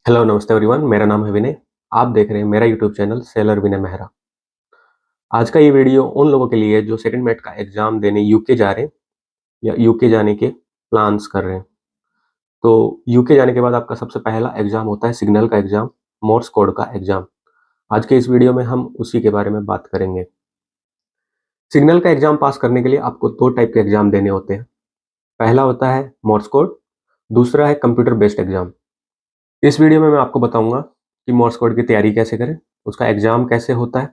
Hello नमस्ते everyone, मेरा नाम है विनय। आप देख रहे हैं मेरा यूट्यूब चैनल सेलर विनय मेहरा। आज का ये वीडियो उन लोगों के लिए है जो सेकंड मैट का एग्जाम देने यूके जा रहे हैं या यूके जाने के प्लान्स कर रहे हैं। तो यूके जाने के बाद आपका सबसे पहला एग्जाम होता है सिग्नल का एग्जाम, मोर्स कोड का एग्जाम। आज के इस वीडियो में हम उसी के बारे में बात करेंगे। सिग्नल का एग्जाम पास करने के लिए आपको दो टाइप के एग्जाम देने होते हैं। पहला होता है मोर्स कोड, दूसरा है कंप्यूटर बेस्ड एग्जाम। इस वीडियो में मैं आपको बताऊंगा कि मोर्स कोड की तैयारी कैसे करें, उसका एग्जाम कैसे होता है।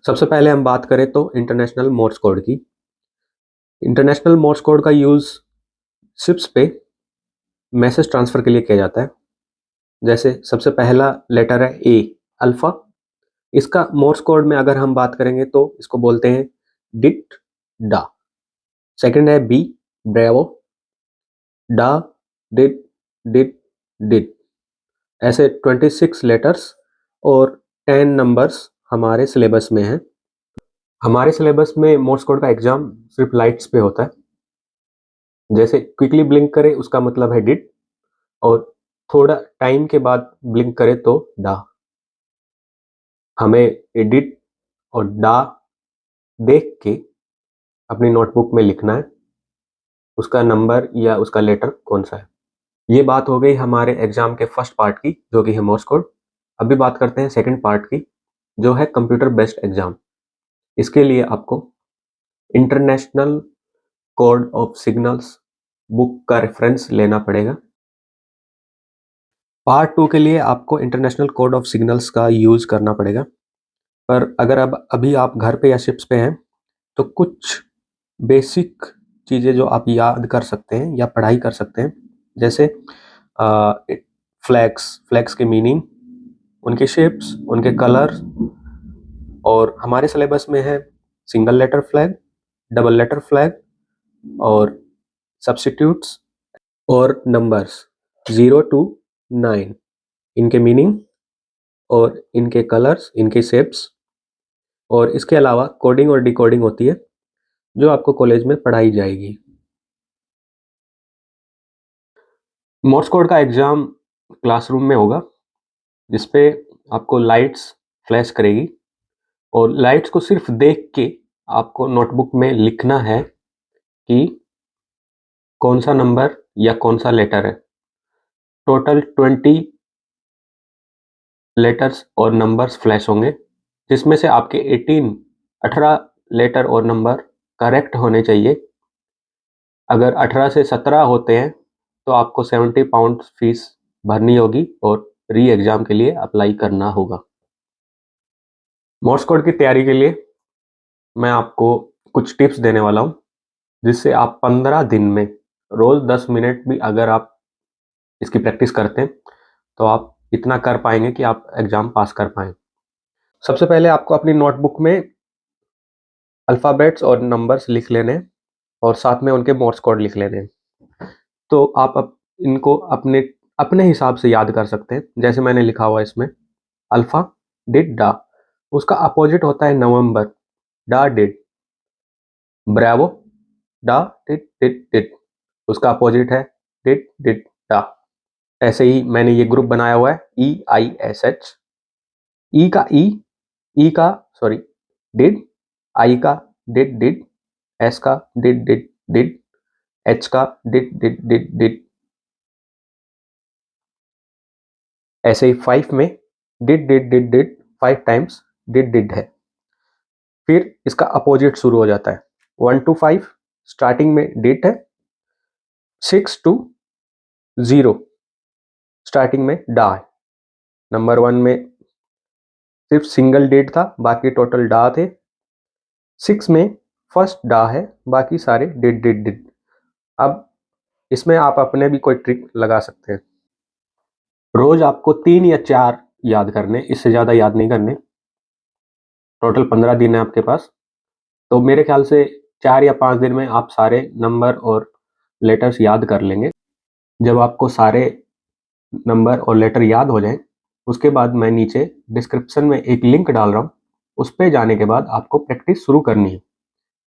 सबसे पहले हम बात करें तो इंटरनेशनल मोर्स कोड की। इंटरनेशनल मोर्स कोड का यूज शिप्स पे मैसेज ट्रांसफर के लिए किया जाता है। जैसे सबसे पहला लेटर है ए, अल्फा। इसका मोर्स कोड में अगर हम बात करेंगे तो इसको बोलते हैं डिट डा। सेकंड है बी, ब्रेवो, डा, डिट, डिट, डिट। ऐसे 26 लेटर्स और 10 नंबर्स हमारे सिलेबस में हैं। हमारे सिलेबस में मोर्स कोड का एग्जाम सिर्फ लाइट्स पे होता है। जैसे क्विकली ब्लिंक करे उसका मतलब है डिड, और थोड़ा टाइम के बाद ब्लिंक करे तो डा। हमें एडिट और डा देख के अपनी नोटबुक में लिखना है उसका नंबर या उसका लेटर कौन सा है। ये बात हो गई हमारे एग्जाम के फर्स्ट पार्ट की, जो कि है मोर्स कोड। अभी बात करते हैं सेकंड पार्ट की, जो है कंप्यूटर बेस्ड एग्जाम। इसके लिए आपको international code of signals book का रेफरेंस लेना पड़ेगा। पार्ट 2 के लिए आपको इंटरनेशनल कोड ऑफ सिग्नल्स का यूज करना पड़ेगा। पर अगर अब अभी आप घर पे या शिप्स पे हैं तो कुछ बेसिक चीज़ें जो आप याद कर सकते हैं या पढ़ाई कर सकते हैं, जैसे फ्लैग्स, फ्लैग्स के मीनिंग, उनके शेप्स, उनके कलर। और हमारे सिलेबस में है single letter flag, double letter flag और सब्स्टिट्यूट्स और नंबर्स 0 to 9, इनके मीनिंग और इनके कलर्स, इनके शेप्स। और इसके अलावा कोडिंग और डिकोडिंग होती है जो आपको कॉलेज में पढ़ाई जाएगी। मोर्स कोड का एग्जाम क्लासरूम में होगा, जिसपे आपको लाइट्स फ्लैश करेगी और लाइट्स को सिर्फ देख के आपको नोटबुक में लिखना है कि कौन सा नंबर या कौन सा लेटर है। टोटल 20 लेटर्स और नंबर्स फ्लैश होंगे, जिसमें से आपके 18 लेटर और नंबर करेक्ट होने चाहिए। अगर 18 से 17 होते हैं तो आपको 70 पाउंड फीस भरनी होगी और री एग्जाम के लिए अप्लाई करना होगा। मोर्स कोड की तैयारी के लिए मैं आपको कुछ टिप्स देने वाला हूँ, जिससे आप 15 दिन में रोज 10 मिनट भी अगर आप इसकी प्रैक्टिस करते हैं तो आप इतना कर पाएंगे कि आप एग्जाम पास कर पाएं। सबसे पहले आपको अपनी नोटबुक में अल्फ़ाबेट्स और नंबर्स लिख लेने हैं और साथ में उनके मोर्स कोड लिख लेने हैं। तो आप इनको अपने अपने हिसाब से याद कर सकते हैं। जैसे मैंने लिखा हुआ है इसमें, अल्फा डिड डा, उसका अपोजिट होता है नवंबर, डा डिड। ब्रावो, डा डिड डिड डिड, उसका अपोजिट है डिड डिड डा। ऐसे ही मैंने ये ग्रुप बनाया हुआ है EISH। ई का ई का सॉरी डिड, आई का डिड डिड, एस का डिड डिड डिड, एच का डिड डिड डिड डिड। ऐसे ही 5 में did did did did 5 times did did है। फिर इसका अपोजिट शुरू हो जाता है। 1 to 5 स्टार्टिंग में डिड है, 6 to 0 स्टार्टिंग में डा है। नंबर 1 में सिर्फ सिंगल डिड था, बाकी टोटल डा थे। 6 में फर्स्ट डा है, बाकी सारे डिड डिड डिड। अब इसमें आप अपने भी कोई ट्रिक लगा सकते हैं। रोज आपको 3 या 4 याद करने, इससे ज़्यादा याद नहीं करने। टोटल 15 दिन है आपके पास, तो मेरे ख्याल से 4 या 5 दिन में आप सारे नंबर और लेटर्स याद कर लेंगे। जब आपको सारे नंबर और लेटर याद हो जाएं, उसके बाद मैं नीचे डिस्क्रिप्शन में एक लिंक डाल रहा हूँ, उस पर जाने के बाद आपको प्रैक्टिस शुरू करनी है।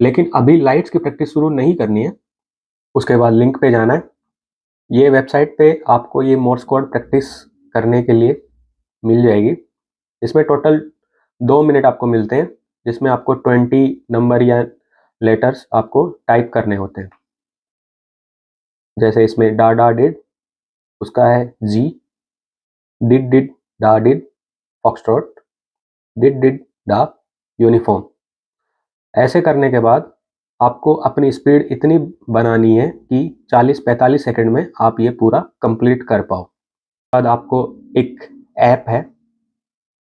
लेकिन अभी लाइट्स की प्रैक्टिस शुरू नहीं करनी है, उसके बाद लिंक पे जाना है। ये वेबसाइट पे आपको ये मोर्स कोड प्रैक्टिस करने के लिए मिल जाएगी। इसमें टोटल 2 मिनट आपको मिलते हैं, जिसमें आपको 20 नंबर या लेटर्स आपको टाइप करने होते हैं। जैसे इसमें डा डा डिड, उसका है जी, डिड डा डिड फॉक्सट्रॉट, डिड डा यूनिफॉर्म। ऐसे करने के बाद आपको अपनी स्पीड इतनी बनानी है कि 40-45 सेकंड में आप ये पूरा कंप्लीट कर पाओ। बाद आपको एक ऐप है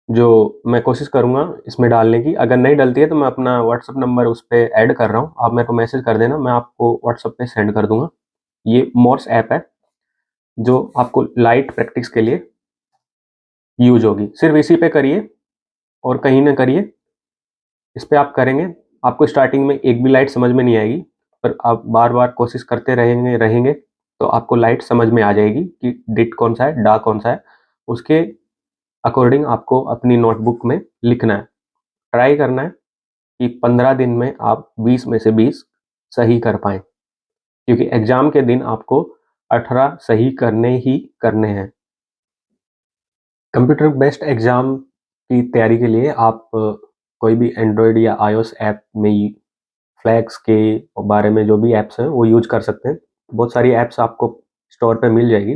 जो मैं कोशिश करूँगा इसमें डालने की। अगर नहीं डलती है तो मैं अपना व्हाट्सअप नंबर उस पे ऐड कर रहा हूँ, आप मेरे को मैसेज कर देना, मैं आपको व्हाट्सअप पे सेंड कर दूँगा। ये मोर्स ऐप है जो आपको लाइट प्रैक्टिस के लिए यूज होगी। सिर्फ इसी पे करिए और कहीं ना करिए। इस पे आप करेंगे, आपको स्टार्टिंग में एक भी लाइट समझ में नहीं आएगी, पर आप बार बार कोशिश करते रहेंगे तो आपको लाइट समझ में आ जाएगी कि डिट कौन सा है, डा कौन सा है। उसके अकॉर्डिंग आपको अपनी नोटबुक में लिखना है। ट्राई करना है कि 15 दिन में आप 20 में से 20 सही कर पाएँ, क्योंकि एग्ज़ाम के दिन आपको 18 सही करने ही करने हैं। कंप्यूटर बेस्ड एग्ज़ाम की तैयारी के लिए आप कोई भी एंड्रॉयड या आईओएस ऐप में फ्लैक्स के बारे में जो भी ऐप्स हैं वो यूज कर सकते हैं। बहुत सारी ऐप्स आपको स्टोर पे मिल जाएगी।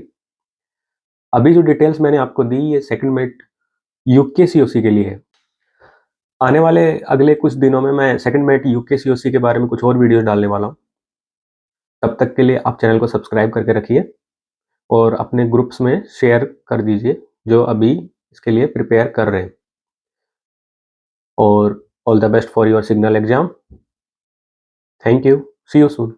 अभी जो डिटेल्स मैंने आपको दी ये सेकंड मेट यूके सीओसी के लिए है। आने वाले अगले कुछ दिनों में मैं सेकंड मेट यूके सीओसी के बारे में कुछ और वीडियोस डालने वाला हूँ। तब तक के लिए आप चैनल को सब्सक्राइब करके रखिए और अपने ग्रुप्स में शेयर कर दीजिए जो अभी इसके लिए प्रिपेयर कर रहे हैं। और all the best for your signal exam. Thank you, see you soon.